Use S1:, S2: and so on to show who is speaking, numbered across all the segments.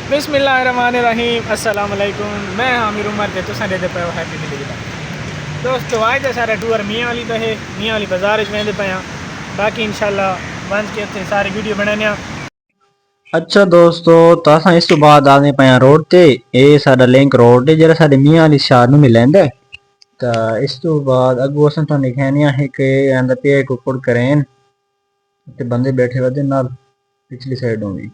S1: बिस्मिल्लाहिर्रहमानिर्रहीम अस्सलाम वालेकुम। मैं हामिर उमर ते तुसां दे पे हैप्पी दिल्ली दा दोस्तों। आज सारा टूर मियाँ वाली तो है, मियाँ वाली बाजार वेंदे पे बाकी इंशाल्लाह बंद के उत्ते सारी वीडियो बनाने।
S2: अच्छा दोस्तों, तो असां इस तो बाद आने पे रोड ते ये साडा लिंक रोड है जेड़ा साडे मियां वाली शहर नु मिलेंदा है। तो इस तो बाद अगो असां तो दिखाने है कि अंदर पे कुकुड़ करेन ते बंदे बैठे वदे नाल पिछली साइड भी।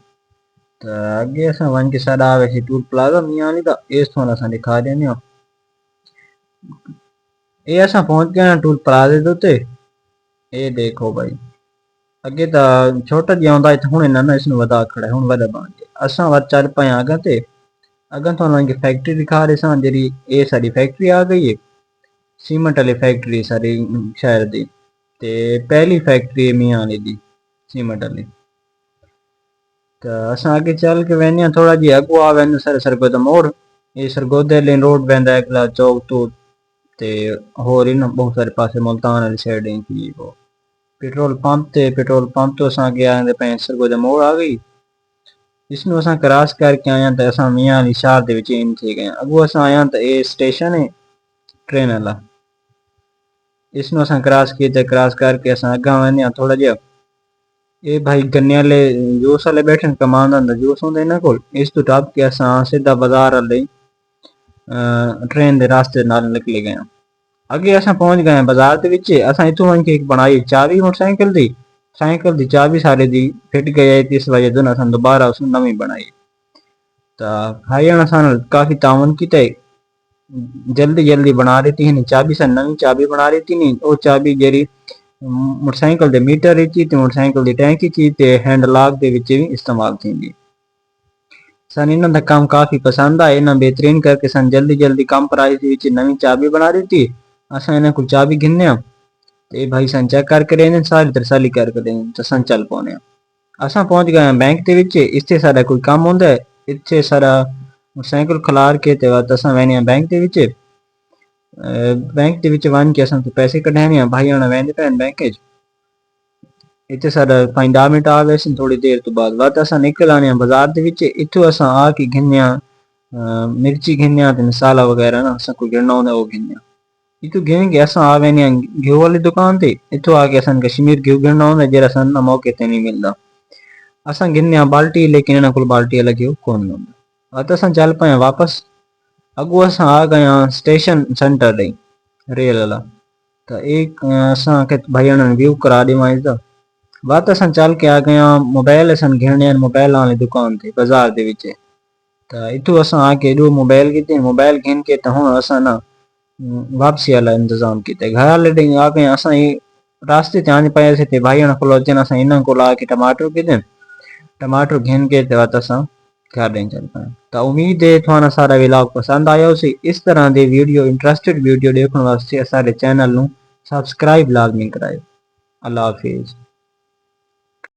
S2: तो आगे असां वन के साडा आवे सी टूल प्लाजा मियां वाली दा, इस तो असां दिखा देने हो। ये असां पहुंच गए हैं टूल प्लाजे दे उत्ते। ये देखो भाई अगे तो छोटा जिहा होंदा इत्थे, हुण इन्ना ना इसनु वधा खड़ा है, हुण वधा बन गया। असां वा चल पे आगे ते अगर तो इनकी फैक्ट्री दिखा रहे सन जी, ये सारी फैक्ट्री आ गई है सीमेंट वाली फैक्ट्री सारी शहर दी। ते पहली फैक्ट्री है मियां वाली दी सीमेंट वाली। तो असां आगे चल के वेने थोड़ा जी अगो आ वेने सर सरगोदा मोड़, ये सरगोदे लेन रोड वेंदा है अगला चौक तो ते होर इन बहुत सारे पासे मुल्तान वाली साइड थी वो पेट्रोल पंप ते पेट्रोल पंप तो असां गया पे सरगोदा मोड़ आ गई। इसनों असां क्रॉस करके आया तो असां मियां वाली शहर दे विच इन थी गए। अगो असां आया तो ये स्टेशन है ट्रेन वाला, इसनों असां क्रॉस किए ते क्रॉस करके असां अगा वेने थोड़ा जिहा। ये भाई गन्ने वाले जूस वाले बैठे कमान दा जूस होंदा इन्हां कोल। इस तो टप के असां सीधा बाजार वाले ट्रेन दे रास्ते नाल निकली गए। अगे असां पहुंच गए बाजार दे विच। असां इथों वण के एक बनाई चाबी मोटरसाइकिल दी, साइकिल दी चाबी सारे दी फिट गई थी, इस वजह से असां दोबारा उस नवी बनाई। तो भाई असां काफी तावन किते, जल्दी जल्दी बना रही थी चाबी से नवी चाबी बना रही थी नहीं। वो चाबी जेरी मोटरसाइकिल दे मीटर थी ते मोटरसाइकिल दी टैंकी थी ते हैंड लॉक दे विच भी इस्तेमाल थी। सन इन्हां दा काम काफी पसंद आया, इन्हां बेहतरीन करके सन जल्दी जल्दी कम प्राइस विच नवी चाबी बना रही थी। असां इन्हां को चाबी गिनने ते भाई सन चेक करके देने सारी तरसाली करके देने तो सन चल पौने। असां पहुंच गए बैंक दे विच। इत्थे साडा कोई काम होंदा है, इत्थे सारा मोटरसाइकिल खलार के ते बाद असां वेने बैंक दे विच। बैंक दे विच वन के असां तो पैसे कढाने भाई आना वेंदे पैन बैंक च। इत्थे साडा 5-10 मिनट आ गए सन, थोड़ी देर तो बाद वत असां निकल आने बाजार दे विच। इत्थों असां आके घिन्ने मिर्ची घिन्ने ते मसाला वगैरह ना असां कोई गिनना होंदा वो घिन्ने। इत्थों गिन के असां आ वेने घ्यो वाली दुकान ते। इत्थों आके असां कश्मीर घ्यो गिनना होंदा जेड़ा असां मौके ते नहीं मिलदा। असां गिनने बाल्टी, लेकिन इन्हां कोल बाल्टी वाला घ्यो कोन होंदा। वत असां चल पे वापस। अगो असां आ गए स्टेशन सेंटर ॾे रेल वाला। तो एक असांखे भाई व्यू करा ॾियो इसदा। बात असां चल के आ गए मोबाइल असां घिरने मोबाइल वाली दुकान थी बाजार दे विच। तो इथों असां आके दो मोबाइल गिते, मोबाइल घिन के तो हुण असां ना वापसी वाला इंतजाम किते। घर वाले ॾे आ गए असां रास्ते ते आने पे थे भाई को अचन असां इन्हां को आके टमाटर गिते, टमाटर घिन के ते बाद असां घर ॾे चल पाए। तो उम्मीद है थाना सारा व्लॉग पसंद आया उसी। इस तरह के वीडियो इंटरेस्टेड वीडियो देखने वास्ते सारे चैनल नू सब्सक्राइब लाजमी कराए। अल्लाह हाफिज।